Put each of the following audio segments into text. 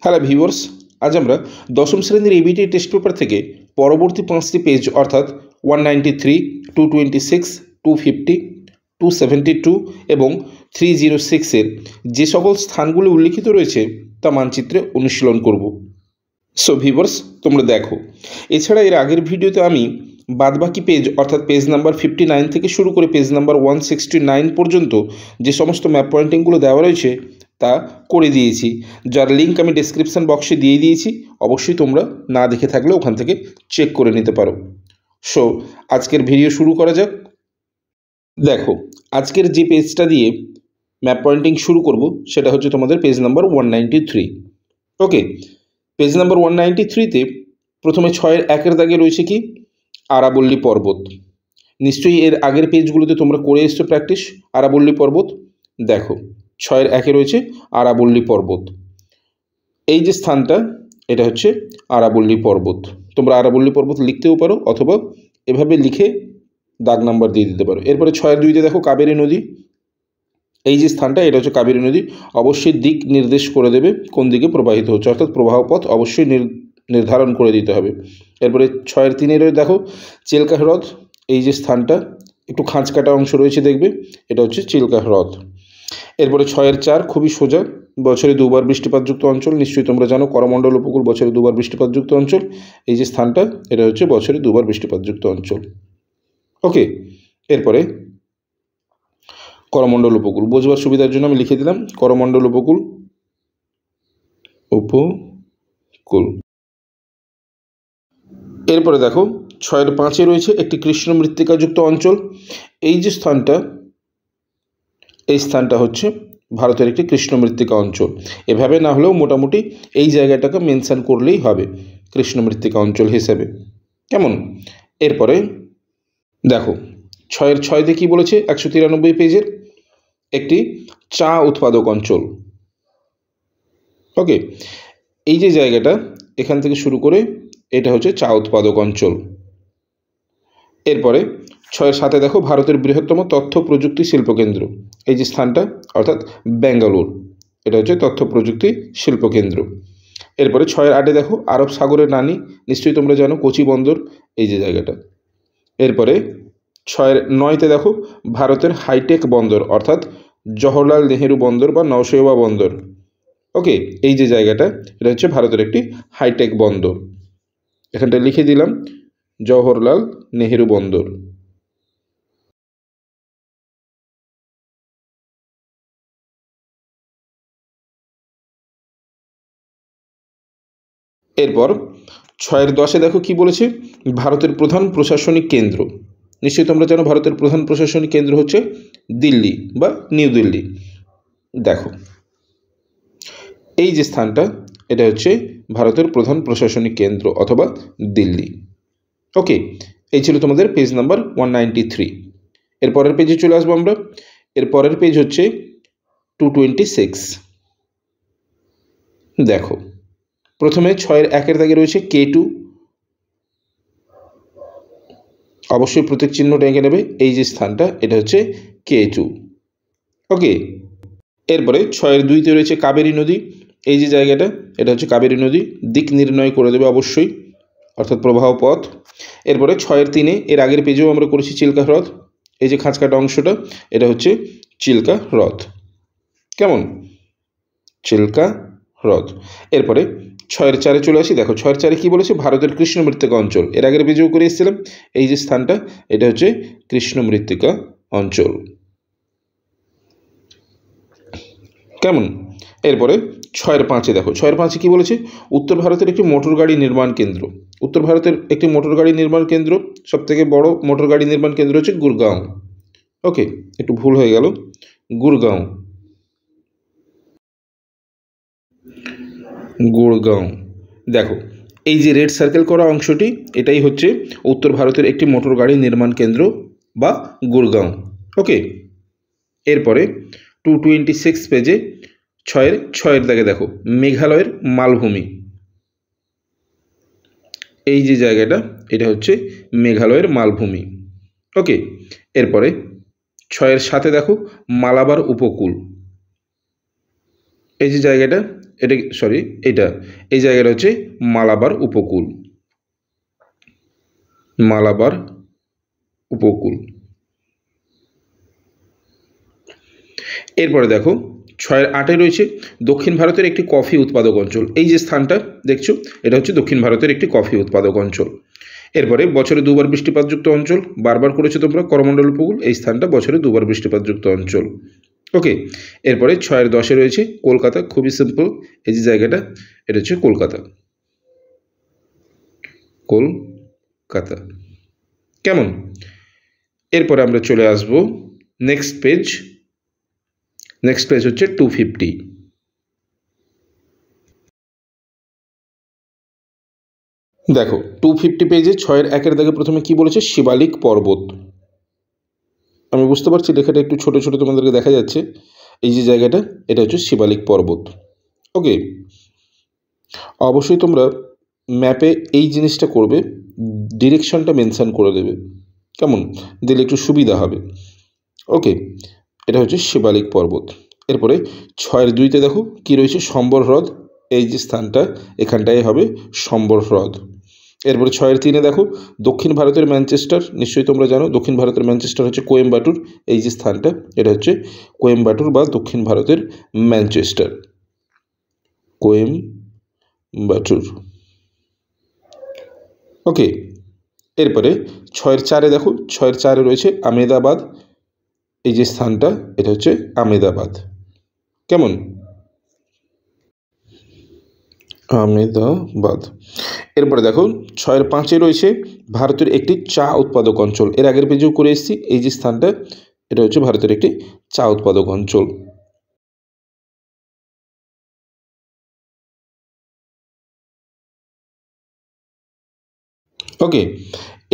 Hello viewers, আজ আমরা দশম শ্রেণীর এবিটি টেস্ট পেপার থেকে পরবর্তী 5টি পেজ অর্থাৎ 193, 226, 250, 272 এবং 306 এর যে সকল স্থানগুলি উল্লিখিত রয়েছে তা মানচিত্রে অনুশীলন করব। সো ভিউয়ার্স, তোমরা দেখো, এছাড়া এর আগের ভিডিওতে আমি বাদবাকি পেজ অর্থাৎ পেজ নাম্বার 59 থেকে শুরু করে পেজ নাম্বার 169 পর্যন্ত যে সমস্ত ম্যাপ পয়েন্টিংগুলো দেওয়া রয়েছে তা করে দিয়েছি, যার লিঙ্ক আমি ডেসক্রিপশন বক্সে দিয়ে দিয়েছি। অবশ্যই তোমরা না দেখে থাকলে ওখান থেকে চেক করে নিতে পারো। সো আজকের ভিডিও শুরু করা যাক। দেখো, আজকের যে পেজটা দিয়ে ম্যাপ পয়েন্টিং শুরু করব সেটা হচ্ছে তোমাদের পেজ নাম্বার 193। ওকে, পেজ নাম্বার 193তে প্রথমে 6-এর 1-এর দাগে রয়েছে কি আরাবল্লী পর্বত। নিশ্চয়ই এর আগের পেজগুলোতে তোমরা করে এসছো প্র্যাকটিস আরাবল্লী পর্বত। দেখো, 6-এর 1-এ রয়েছে আরাবল্লী পর্বত। এই যে স্থানটা, এটা হচ্ছে আরাবল্লী পর্বত। তোমরা আরাবল্লী পর্বত লিখতেও পারো অথবা এভাবে লিখে দাগ নাম্বার দিয়ে দিতে পারো। এরপরে 6-এর 2-তে দেখো কাবেরী নদী। এই যে স্থানটা, এটা হচ্ছে কাবেরী নদী। অবশ্যই দিক নির্দেশ করে দেবে কোন দিকে প্রবাহিত হচ্ছে, অর্থাৎ প্রবাহ পথ অবশ্যই নির্ধারণ করে দিতে হবে। এরপরে 6-এর 3-এর দেখো চিল্কা হ্রদ। এই যে স্থানটা একটু খাঁজ কাটা অংশ রয়েছে, দেখবে এটা হচ্ছে চিল্কা হ্রদ। এরপরে 6-এর 4 খুবই সোজা, বছরে দুবার বৃষ্টিপাতযুক্ত অঞ্চল। নিশ্চয়ই তোমরা জানো করমণ্ডল উপকূল বছরে দুবার বৃষ্টিপাতযুক্ত অঞ্চল। এই যে স্থানটা, এটা হচ্ছে বছরে দুবার বৃষ্টিপাতযুক্ত অঞ্চল। ওকে, এরপরে করমণ্ডল উপকূল বোঝবার সুবিধার জন্য আমি লিখে দিলাম করমণ্ডল উপকূল। এরপরে দেখো 6-এর 5-এ রয়েছে একটি কৃষ্ণ মৃত্তিকাযুক্ত অঞ্চল। এই যে স্থানটা, এই স্থানটা হচ্ছে ভারতের একটি কৃষ্ণ মৃত্তিকা অঞ্চল। এভাবে না হলেও মোটামুটি এই জায়গাটাকে মেনশন করলেই হবে কৃষ্ণ মৃত্তিকা অঞ্চল হিসেবে, কেমন? এরপরে দেখো 6-এর 6-তে কী বলেছে, 193 পেজের একটি চা উৎপাদক অঞ্চল। ওকে, এই যে জায়গাটা, এখান থেকে শুরু করে এটা হচ্ছে চা উৎপাদক অঞ্চল। এরপরে 6-এর 7-এ দেখো ভারতের বৃহত্তম তথ্য প্রযুক্তি শিল্পকেন্দ্র। এই যে স্থানটা অর্থাৎ ব্যাঙ্গালোর, এটা হচ্ছে তথ্য প্রযুক্তি শিল্পকেন্দ্র। এরপরে 6-এর 8-এ দেখো আরব সাগরের রানী। নিশ্চয়ই তোমরা জানো কোচি বন্দর, এই যে জায়গাটা। এরপরে 6-এর 9-তে দেখো ভারতের হাইটেক বন্দর অর্থাৎ জওহরলাল নেহেরু বন্দর বা নওশেবা বন্দর। ওকে, এই যে জায়গাটা, এটা হচ্ছে ভারতের একটি হাইটেক বন্দর। এখানটা লিখে দিলাম জওহরলাল নেহেরু বন্দর। এরপর 6-এর 10-এ দেখো কি বলেছে, ভারতের প্রধান প্রশাসনিক কেন্দ্র। নিশ্চয়ই তোমরা জানো ভারতের প্রধান প্রশাসনিক কেন্দ্র হচ্ছে দিল্লি বা নিউ দিল্লি। দেখো, এই যে স্থানটা, এটা হচ্ছে ভারতের প্রধান প্রশাসনিক কেন্দ্র অথবা দিল্লি। ওকে, এই ছিল তোমাদের পেজ নাম্বার 193। এরপরের পেজে চলে আসবো আমরা। এরপরের পেজ হচ্ছে 226। দেখো, প্রথমে 6-এর 1-এর দাগে রয়েছে K2। অবশ্যই প্রতীক চিহ্নটা এঁকে নেবে। এই যে স্থানটা, এটা হচ্ছে K2। ওকে, এরপরে 6-এর 2-তে রয়েছে কাবেরী নদী। এই যে জায়গাটা, এটা হচ্ছে কাবেরী নদী। দিক নির্ণয় করে দেবে অবশ্যই, অর্থাৎ প্রবাহ পথ। এরপরে 6-এর 3-এ এর আগের পেজেও আমরা করেছি চিল্কা হ্রদ। এই যে খাঁজ কাটা অংশটা, এটা হচ্ছে চিল্কা হ্রদ, কেমন? চিল্কা হ্রদ। এরপরে 6-এর 4-এ চলে আসি। দেখো 6-এর 4-এ কী বলেছে, ভারতের কৃষ্ণ মৃত্তিকা অঞ্চল। এর আগের পেজেও করে এসেছিলাম। এই যে স্থানটা, এটা হচ্ছে কৃষ্ণ মৃত্তিকা অঞ্চল, কেমন? এরপরে 6-এর 5-এ দেখো 6-এর 5-এ কী বলেছে, উত্তর ভারতের একটি মোটর গাড়ি নির্মাণ কেন্দ্র। উত্তর ভারতের একটি মোটর গাড়ি নির্মাণ কেন্দ্র, সবথেকে বড় মোটর গাড়ি নির্মাণ কেন্দ্র হচ্ছে গুরগাঁও। ওকে, একটু ভুল হয়ে গেল, গুরগাঁও। গুরগাঁও। দেখো, এই যে রেড সার্কেল করা অংশটি, এটাই হচ্ছে উত্তর ভারতের একটি মোটর গাড়ি নির্মাণ কেন্দ্র বা গুরগাঁও। ওকে, এরপরে 226 পেজে 6-এর দাগে দেখো মেঘালয়ের মালভূমি। এই যে জায়গাটা, এটা হচ্ছে মেঘালয়ের মালভূমি। ওকে, এরপরে 6-এর 7-এ দেখো মালাবার উপকূল। এই যে জায়গাটা, এটা সরি এটা এই জায়গাটা হচ্ছে মালাবার উপকূল, মালাবার উপকূল। এরপরে দেখো 6-8 রয়েছে দক্ষিণ ভারতের একটি কফি উৎপাদক অঞ্চল। এই যে স্থানটা দেখছো এটা হচ্ছে দক্ষিণ ভারতের একটি কফি উৎপাদক অঞ্চল। এরপরে বছরে 2বার বৃষ্টিপাতযুক্ত অঞ্চল, বারবার করেছো তোমরা করমণ্ডল উপকূল, এই স্থানটা বছরে 2বার বৃষ্টিপাতযুক্ত অঞ্চল। ওকে, এরপরে 6-10 রয়েছে কলকাতা, খুবই সিম্পল, এই যে জায়গাটা এটা হচ্ছে কলকাতা, কলকাতা। কেমন? এরপরে আমরা চলে আসবো নেক্সট পেজ। নেক্সট পেজ হচ্ছে 250। দেখো 250 পেজে 6-1 দাগে প্রথমে কি বলেছে? শিবালিক পর্বত। আমি বুঝতে পারছি লেখাটা একটু ছোট ছোট তোমাদেরকে দেখা যাচ্ছে। এই যে জায়গাটা এটা হচ্ছে শিবালিক পর্বত। ওকে, অবশ্যই তোমরা ম্যাপে এই জিনিসটা করবে, ডিরেকশনটা মেনশন করে দেবে, কেমন? দিলে একটু সুবিধা হবে। ওকে, এটা হচ্ছে শিবালিক পর্বত। এরপরে 6-2তে দেখো কি রয়েছে? সম্বর হ্রদ। এই যে স্থানটা এখানটায় হবে সম্বর হ্রদ। এরপরে 6-3-এ দেখো দক্ষিণ ভারতের ম্যানচেস্টার। নিশ্চয়ই তোমরা জানো দক্ষিণ ভারতের ম্যানচেস্টার হচ্ছে কোয়েম্বাটুর। এই যে স্থানটা এটা হচ্ছে কোয়েম্বাটুর বা দক্ষিণ ভারতের ম্যানচেস্টার, কোয়েম্বাটুর। ওকে, এরপরে 6-4-এ দেখো 6-4-এ রয়েছে আমেদাবাদ। এই যে স্থানটা এটা হচ্ছে আমেদাবাদ, কেমন? আমেদাবাদ। এরপরে দেখো 6-5-এ রয়েছে ভারতের একটি চা উৎপাদক অঞ্চল। এর আগের পেজেও করে এসেছি, এই যে স্থানটা এটা হচ্ছে ভারতের একটি চা উৎপাদক অঞ্চল। ওকে,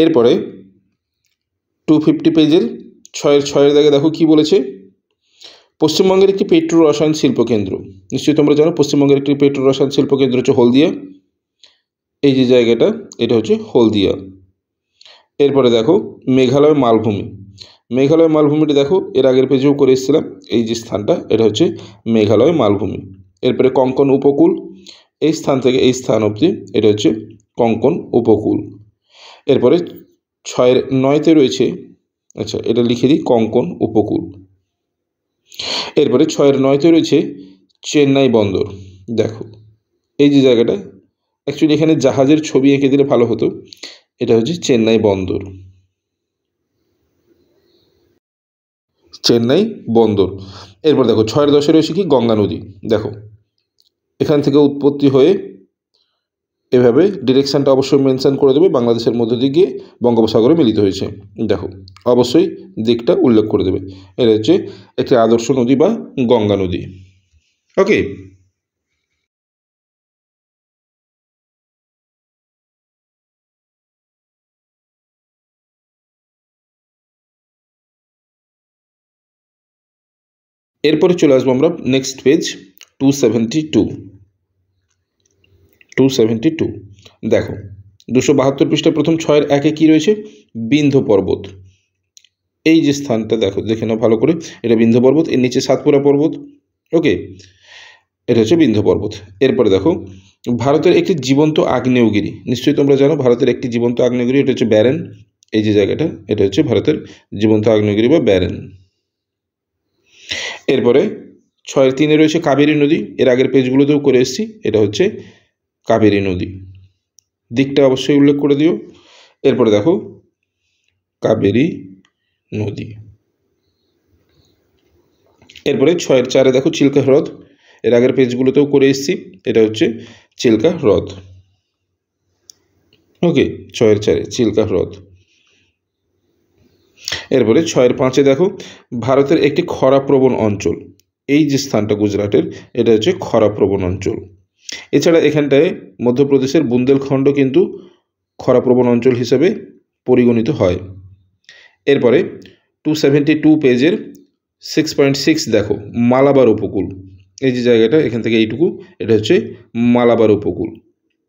এরপরে 250 পেজের 6-6 দাগে দেখো কি বলেছে? পশ্চিমবঙ্গের একটি পেট্রো রসায়ন শিল্পকেন্দ্র। নিশ্চয়ই তোমরা জানো পশ্চিমবঙ্গের একটি পেট্রো রসায়ন শিল্পকেন্দ্র হচ্ছে হলদিয়া। এই যে জায়গাটা এটা হচ্ছে হলদিয়া। এরপরে দেখো মেঘালয় মালভূমি। মেঘালয় মালভূমিটি দেখো এর আগের পেজেও করে এসেছিলাম, এই যে স্থানটা এটা হচ্ছে মেঘালয় মালভূমি। এরপরে কঙ্কন উপকূল। এই স্থান থেকে এই স্থান অবধি এটা হচ্ছে কঙ্কন উপকূল। এরপরে 6-9-তে রয়েছে, আচ্ছা এটা লিখে দিই, কঙ্কন উপকূল। এরপরে 6-9-তে রয়েছে চেন্নাই বন্দর। দেখো এই যে জায়গাটা, অ্যাকচুয়ালি এখানে জাহাজের ছবি এঁকে দিলে ভালো হতো। এটা হচ্ছে চেন্নাই বন্দর, চেন্নাই বন্দর। এরপর দেখো 6-10-এ রয়েছে কি? গঙ্গা নদী। দেখো এখান থেকে উৎপত্তি হয়ে এভাবে ডিরেকশানটা অবশ্যই মেনশন করে দেবে, বাংলাদেশের মধ্য দিয়ে গিয়ে বঙ্গোপসাগরে মিলিত হয়েছে। দেখো অবশ্যই দিকটা উল্লেখ করে দেবে। এটা হচ্ছে একটি আদর্শ নদী বা গঙ্গা নদী। ওকে, এরপরে চলে আসবো আমরা নেক্সট পেজ 272। দেখো 272 পৃষ্ঠা প্রথম 6-1-এ কী রয়েছে? বিন্ধ্য পর্বত। এই যে স্থানটা দেখো, দেখে নাও ভালো করে, এটা বিন্ধ্য পর্বত, এর নিচে সাতপুরা পর্বত। ওকে, এটা হচ্ছে বিন্ধ্য পর্বত। এরপরে দেখো ভারতের একটি জীবন্ত আগ্নেয়গিরি। নিশ্চয়ই তোমরা জানো ভারতের একটি জীবন্ত আগ্নেয়গিরি, এটা হচ্ছে ব্যারেন। এই যে জায়গাটা এটা হচ্ছে ভারতের জীবন্ত আগ্নেয়গিরি বা ব্যারেন। এরপরে 6-3-এ রয়েছে কাবেরী নদী। এর আগের পেজগুলোতেও করে এসেছি, এটা হচ্ছে কাবেরী নদী। দিকটা অবশ্যই উল্লেখ করে দিও। এরপরে দেখো কাবেরী নদী। এরপরে 6-4-এ দেখো চিল্কা হ্রদ। এর আগের পেজগুলোতেও করে এসেছি, এটা হচ্ছে চিল্কা হ্রদ। ওকে, 6-4-এ চিল্কা হ্রদ। এরপরে 6-5-এ দেখো ভারতের একটি খরাপ্রবণ অঞ্চল। এই যে স্থানটা গুজরাটের এটা হচ্ছে খরাপ্রবণ অঞ্চল। এছাড়া এখানটায় মধ্যপ্রদেশের বুন্দেলখণ্ড কিন্তু খরাপ্রবণ অঞ্চল হিসেবে পরিগণিত হয়। এরপরে 272 পেজের 6.6 দেখো মালাবার উপকূল। এই যে জায়গাটা এখান থেকে এইটুকু এটা হচ্ছে মালাবার উপকূল।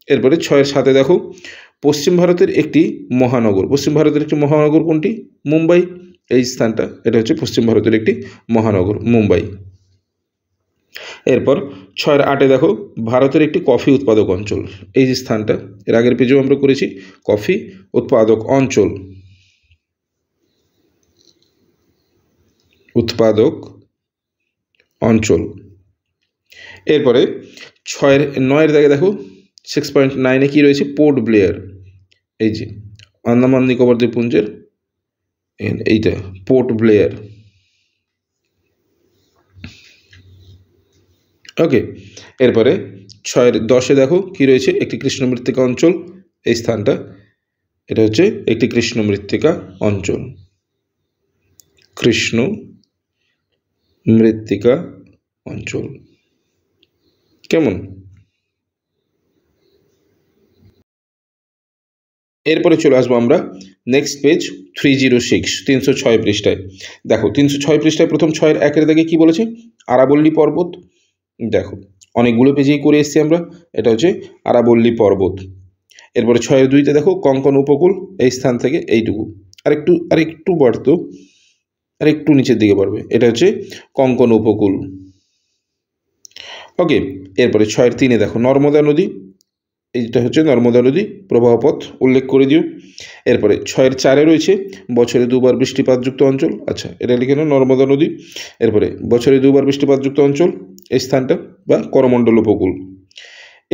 এরপরে 6-7-এ দেখো পশ্চিম ভারতের একটি মহানগর। পশ্চিম ভারতের একটি মহানগর কোনটি? মুম্বাই। এই স্থানটা এটা হচ্ছে পশ্চিম ভারতের একটি মহানগর মুম্বাই। এরপর 6 আর 8 দেখো ভারতের একটি কফি উৎপাদক অঞ্চল, এই যে স্থানটা এর আগের পেজেও আমরা করেছি, কফি উৎপাদক অঞ্চল, উৎপাদক অঞ্চল। এরপরে 9 দাগে দেখো 6.9 কি রয়েছে, পোর্ট ব্লেয়ার, এই যে আন্দামান নিকোবর দ্বীপপুঞ্জের এইটা পোর্ট ব্লেয়ার। ওকে, এরপরে 10 দেখো কি রয়েছে, একটি কৃষ্ণ মৃত্তিকা অঞ্চল, এই স্থানটা এটা হচ্ছে একটি কৃষ্ণ মৃত্তিকা অঞ্চল, কৃষ্ণ মৃত্তিকা অঞ্চল। কেমন? এরপরে চলে আসবো আমরা নেক্সট পেজ 306 306 পৃষ্ঠায়। দেখো 306 পৃষ্ঠায় প্রথম 6 এর 1 দাগে কি বলেছে, আরাবল্লী পর্বত। দেখো অনেকগুলো পেজেই করে এসেছি আমরা, এটা হচ্ছে আরাবল্লী পর্বত। এরপরে 6 এর 2তে দেখো কঙ্কন উপকূল, এই স্থান থেকে এইটুকু আরেকটু বাড়তো, আরেকটু নিচের দিকে বাড়বে, এটা হচ্ছে কঙ্কন উপকূল। ওকে, এরপরে 6 এর 3-এ দেখো নর্মদা নদী, এইটা হচ্ছে নর্মদা নদী প্রবাহপথ উল্লেখ করে দিও। এরপরে 6 এর 4-এ রয়েছে বছরে 2 বার বৃষ্টিপাতযুক্ত অঞ্চল, আচ্ছা এটা লিখে নাও নর্মদা নদী। এরপরে বছরে 2 বার বৃষ্টিপাতযুক্ত অঞ্চল, এই স্থানটা বা করমণ্ডল উপকূল।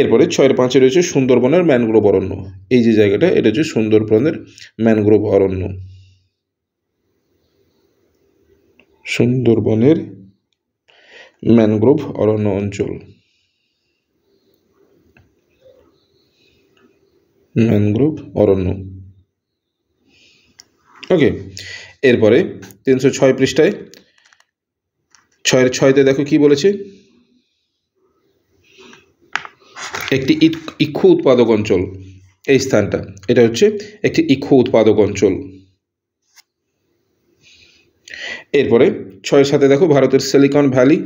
এরপরে 6 এর 5-এ রয়েছে সুন্দরবনের ম্যানগ্রোভ অরণ্য, এই যে জায়গাটা এটা হচ্ছে সুন্দরবনের ম্যানগ্রোভ অরণ্য, সুন্দরবনের ম্যানগ্রোভ অরণ্য অঞ্চল, ম্যানগ্রোভ অরণ্য। ওকে, এরপরে 306 পৃষ্ঠায় 6 এর 6-তে দেখো কি বলেছে, একটি ইক্ষু উৎপাদক অঞ্চল, এই স্থানটা এটা হচ্ছে একটি ইক্ষু উৎপাদক অঞ্চল। এরপরে 6 এর 7-এ দেখো ভারতের সিলিকন ভ্যালি,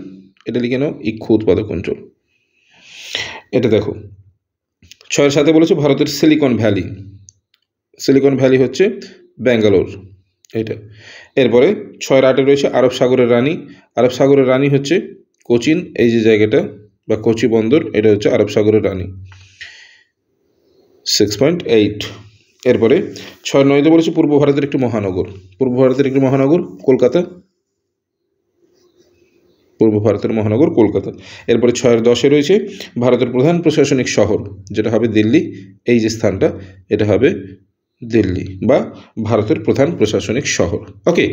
এটা লিখে নাও ইক্ষু উৎপাদক অঞ্চল। এটা দেখো 6 এর 7-এ বলেছে ভারতের সিলিকন ভ্যালি, সিলিকন ভ্যালি হচ্ছে ব্যাঙ্গালোর, এটা। এরপরে 6 এর 8-এ রয়েছে আরব সাগরের রানী, আরব সাগরের রানী হচ্ছে কোচিন, এই যে জায়গাটা বা কোচি বন্দর, এটা হচ্ছে আরব সাগরের রানী, 6.8। এরপরে 6 এর 9-তে বলেছে পূর্ব ভারতের একটি মহানগর, পূর্ব ভারতের একটি মহানগর কলকাতা, পূর্ব ভারতের মহানগর কলকাতা। এরপরে 6 এর 10-এ রয়েছে ভারতের প্রধান প্রশাসনিক শহর, যেটা হবে দিল্লি, এই যে স্থানটা এটা হবে দিল্লি বা ভারতের প্রধান প্রশাসনিক শহর। ওকে।